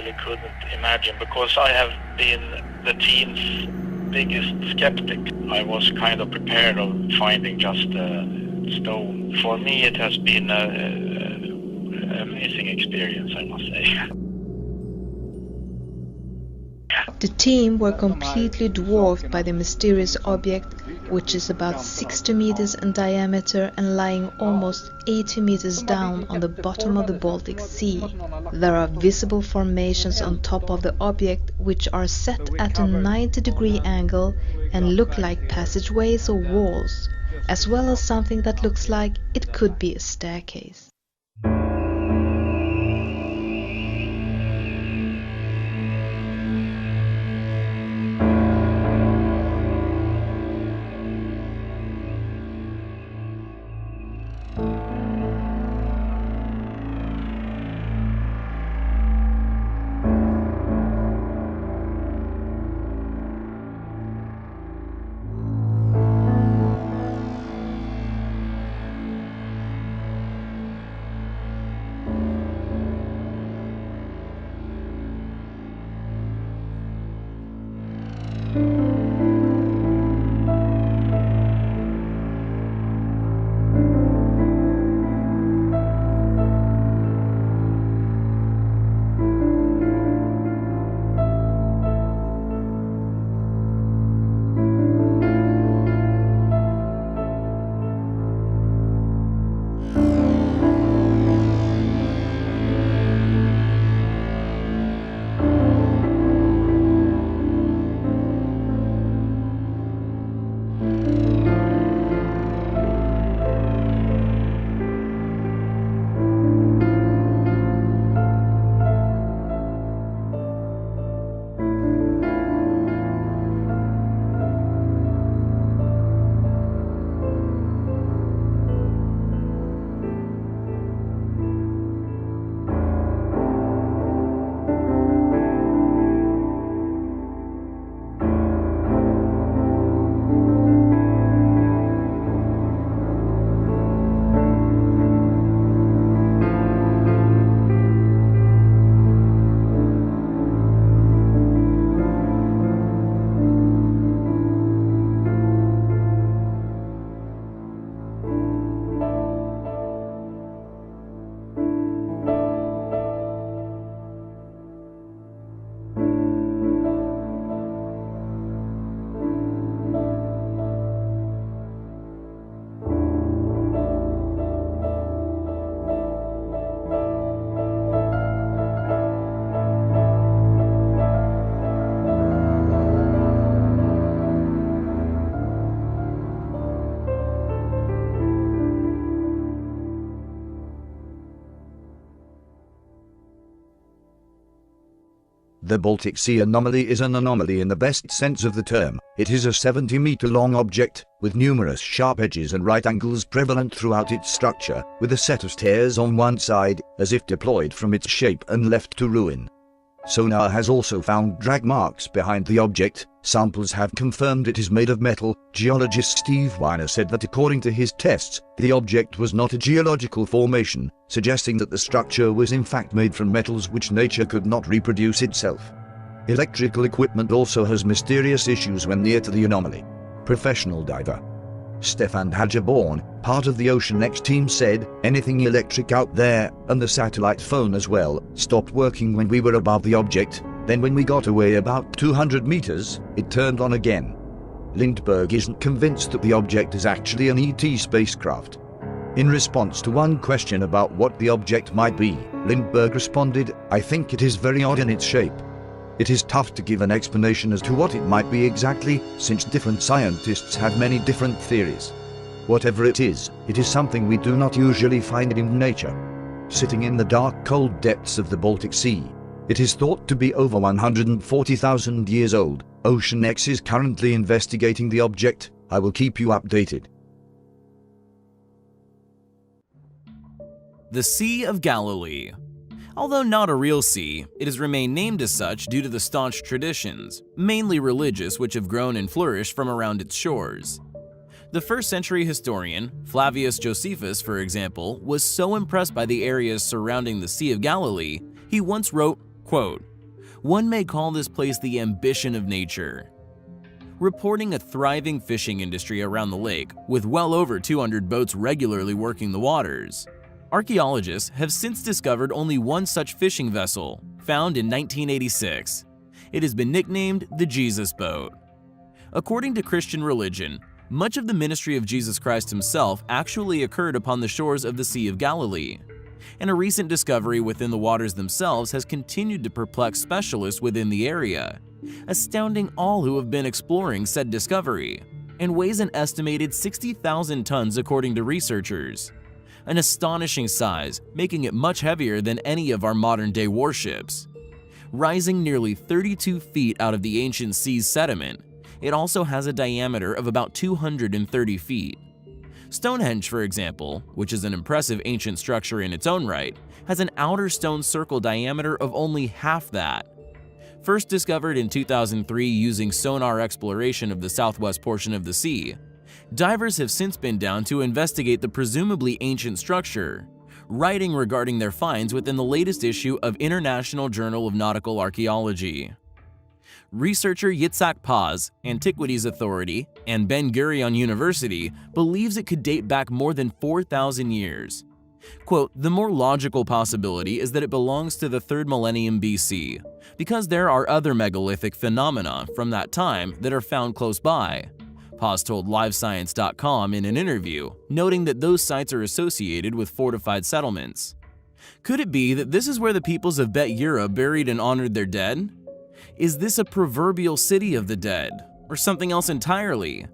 really couldn't imagine, because I have been the team's biggest skeptic. I was kind of prepared of finding just a stone. For me, it has been an amazing experience, I must say. The team were completely dwarfed by the mysterious object, which is about 60 meters in diameter and lying almost 80 meters down on the bottom of the Baltic Sea. There are visible formations on top of the object which are set at a 90-degree angle and look like passageways or walls, as well as something that looks like it could be a staircase. The Baltic Sea anomaly is an anomaly in the best sense of the term. It is a 70-meter-long object, with numerous sharp edges and right angles prevalent throughout its structure, with a set of stairs on one side, as if deployed from its shape and left to ruin. Sonar has also found drag marks behind the object. Samples have confirmed it is made of metal. Geologist Steve Weiner said that according to his tests, the object was not a geological formation, suggesting that the structure was in fact made from metals which nature could not reproduce itself. Electrical equipment also has mysterious issues when near to the anomaly. Professional diver Stefan Hadjaborn, part of the Ocean X team, said, "Anything electric out there, and the satellite phone as well, stopped working when we were above the object. Then when we got away about 200 meters, it turned on again." Lindbergh isn't convinced that the object is actually an ET spacecraft. In response to one question about what the object might be, Lindbergh responded, "I think it is very odd in its shape. It is tough to give an explanation as to what it might be exactly, since different scientists have many different theories. Whatever it is something we do not usually find in nature." Sitting in the dark, cold depths of the Baltic Sea, it is thought to be over 140,000 years old. Ocean X is currently investigating the object. I will keep you updated. The Sea of Galilee. Although not a real sea, it has remained named as such due to the staunch traditions, mainly religious, which have grown and flourished from around its shores. The first-century historian, Flavius Josephus, for example, was so impressed by the areas surrounding the Sea of Galilee, he once wrote, quote, One may call this place the ambition of nature. Reporting a thriving fishing industry around the lake, with well over 200 boats regularly working the waters, archaeologists have since discovered only one such fishing vessel, found in 1986. It has been nicknamed the Jesus Boat. According to Christian religion, much of the ministry of Jesus Christ himself actually occurred upon the shores of the Sea of Galilee, and a recent discovery within the waters themselves has continued to perplex specialists within the area, astounding all who have been exploring said discovery, and weighs an estimated 60,000 tons according to researchers. An astonishing size, making it much heavier than any of our modern-day warships. Rising nearly 32 feet out of the ancient sea's sediment, it also has a diameter of about 230 feet. Stonehenge, for example, which is an impressive ancient structure in its own right, has an outer stone circle diameter of only half that. First discovered in 2003 using sonar exploration of the southwest portion of the sea, divers have since been down to investigate the presumably ancient structure, writing regarding their finds within the latest issue of International Journal of Nautical Archaeology. Researcher Yitzhak Paz, Antiquities Authority, and Ben-Gurion University believes it could date back more than 4,000 years. Quote, "The more logical possibility is that it belongs to the 3rd millennium BC, because there are other megalithic phenomena from that time that are found close by," Paz told LiveScience.com in an interview, noting that those sites are associated with fortified settlements. Could it be that this is where the peoples of Bet Yura buried and honored their dead? Is this a proverbial city of the dead, or something else entirely?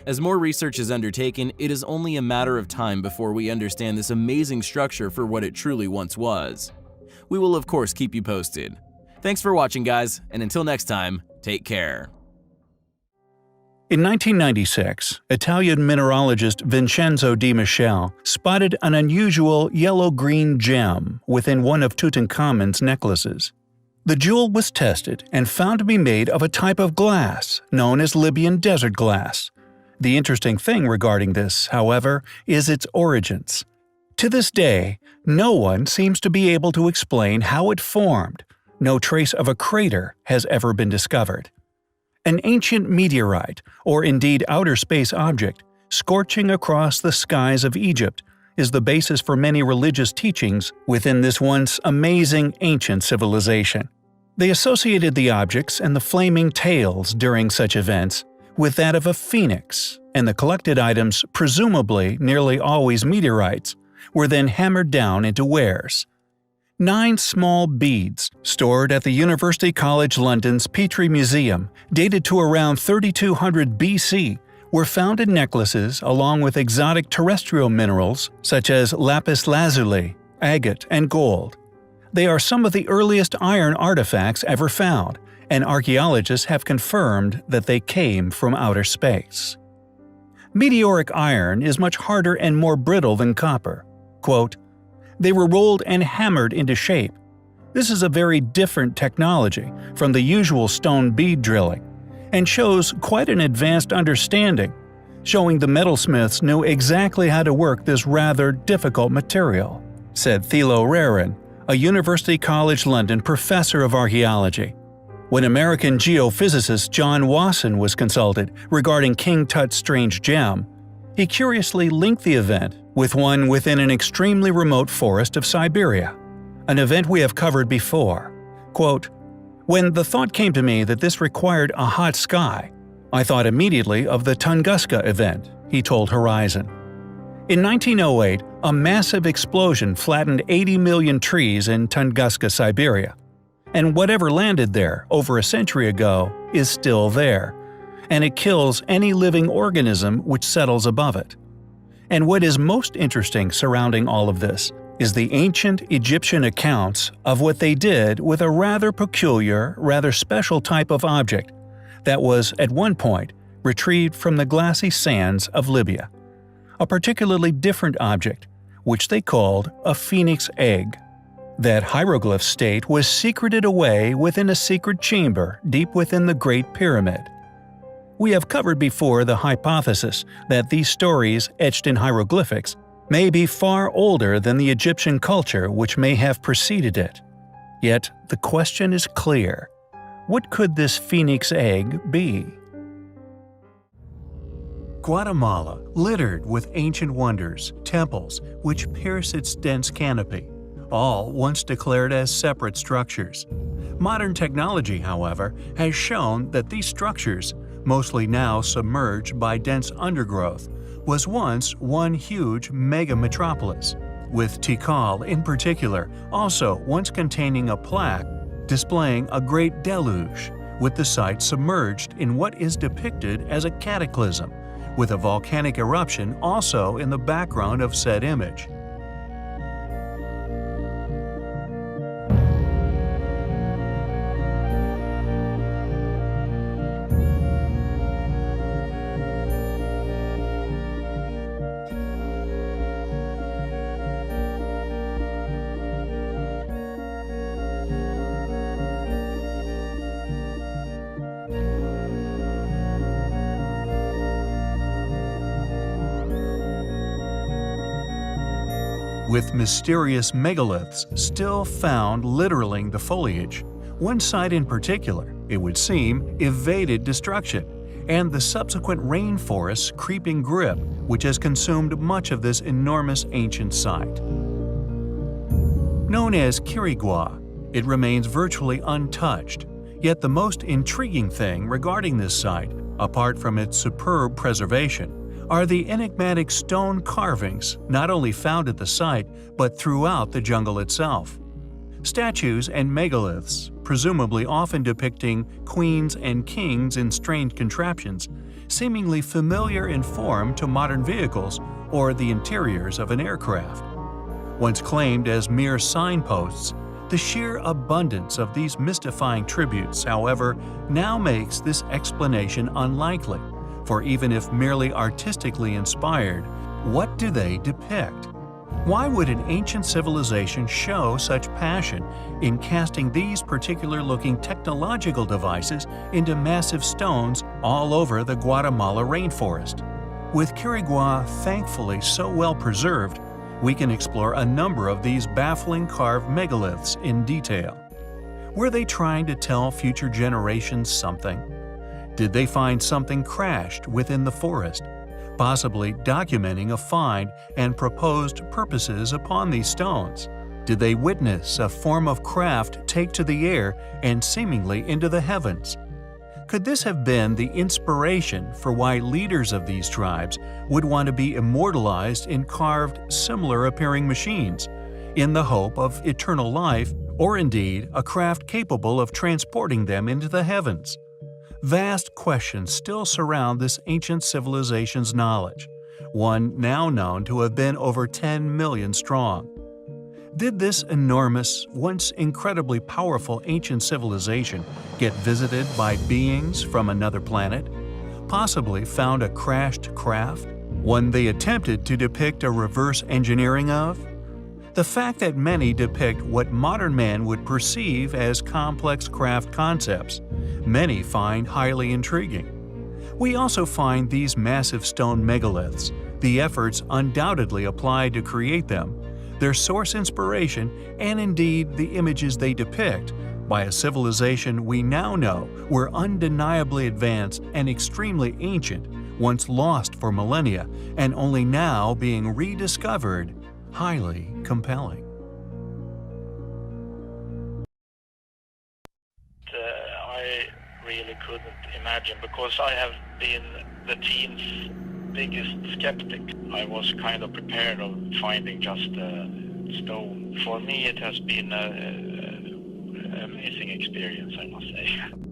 As more research is undertaken, it is only a matter of time before we understand this amazing structure for what it truly once was. We will of course keep you posted. Thanks for watching, guys, and until next time, take care. In 1996, Italian mineralogist Vincenzo Di Michele spotted an unusual yellow-green gem within one of Tutankhamun's necklaces. The jewel was tested and found to be made of a type of glass known as Libyan desert glass. The interesting thing regarding this, however, is its origins. To this day, no one seems to be able to explain how it formed. No trace of a crater has ever been discovered. An ancient meteorite, or indeed outer space object, scorching across the skies of Egypt, is the basis for many religious teachings within this once amazing ancient civilization. They associated the objects and the flaming tails during such events with that of a phoenix, and the collected items, presumably nearly always meteorites, were then hammered down into wares. 9 small beads, stored at the University College London's Petrie Museum, dated to around 3200 BC, were found in necklaces along with exotic terrestrial minerals such as lapis lazuli, agate, and gold. They are some of the earliest iron artifacts ever found, and archaeologists have confirmed that they came from outer space. Meteoric iron is much harder and more brittle than copper. Quote, "They were rolled and hammered into shape. This is a very different technology from the usual stone bead drilling, and shows quite an advanced understanding, showing the metalsmiths knew exactly how to work this rather difficult material," said Thilo Rehren, a University College London professor of archaeology. When American geophysicist John Wasson was consulted regarding King Tut's strange gem, he curiously linked the event with one within an extremely remote forest of Siberia, an event we have covered before. Quote, "When the thought came to me that this required a hot sky, I thought immediately of the Tunguska event," he told Horizon. In 1908, a massive explosion flattened 80 million trees in Tunguska, Siberia. And whatever landed there over a century ago is still there, and it kills any living organism which settles above it. And what is most interesting surrounding all of this is the ancient Egyptian accounts of what they did with a rather peculiar, rather special type of object that was, at one point, retrieved from the glassy sands of Libya. A particularly different object, which they called a phoenix egg. That hieroglyph state was secreted away within a secret chamber deep within the Great Pyramid. We have covered before the hypothesis that these stories etched in hieroglyphics may be far older than the Egyptian culture which may have preceded it. Yet the question is clear. What could this phoenix egg be? Guatemala, littered with ancient wonders, temples which pierce its dense canopy, all once declared as separate structures. Modern technology, however, has shown that these structures, mostly now submerged by dense undergrowth, was once one huge mega-metropolis, with Tikal in particular also once containing a plaque displaying a great deluge, with the site submerged in what is depicted as a cataclysm, with a volcanic eruption also in the background of said image. With mysterious megaliths still found littering the foliage, one site in particular, it would seem, evaded destruction, and the subsequent rainforest's creeping grip which has consumed much of this enormous ancient site. Known as Quirigua, it remains virtually untouched, yet the most intriguing thing regarding this site, apart from its superb preservation, are the enigmatic stone carvings not only found at the site but throughout the jungle itself. Statues and megaliths, presumably often depicting queens and kings in strange contraptions, seemingly familiar in form to modern vehicles or the interiors of an aircraft. Once claimed as mere signposts, the sheer abundance of these mystifying tributes, however, now makes this explanation unlikely. For even if merely artistically inspired, what do they depict? Why would an ancient civilization show such passion in casting these particular-looking technological devices into massive stones all over the Guatemala rainforest? With Quirigua thankfully so well preserved, we can explore a number of these baffling carved megaliths in detail. Were they trying to tell future generations something? Did they find something crashed within the forest, possibly documenting a find and proposed purposes upon these stones? Did they witness a form of craft take to the air and seemingly into the heavens? Could this have been the inspiration for why leaders of these tribes would want to be immortalized in carved, similar-appearing machines, in the hope of eternal life, or indeed a craft capable of transporting them into the heavens? Vast questions still surround this ancient civilization's knowledge, one now known to have been over 10 million strong. Did this enormous, once incredibly powerful ancient civilization get visited by beings from another planet? Possibly found a crashed craft, one they attempted to depict a reverse engineering of? The fact that many depict what modern man would perceive as complex craft concepts, many find highly intriguing. We also find these massive stone megaliths, the efforts undoubtedly applied to create them, their source inspiration, and indeed the images they depict, by a civilization we now know were undeniably advanced and extremely ancient, once lost for millennia, and only now being rediscovered, highly compelling. I really couldn't imagine, because I have been the team's biggest skeptic. I was kind of prepared of finding just a stone. For me, it has been an amazing experience, I must say.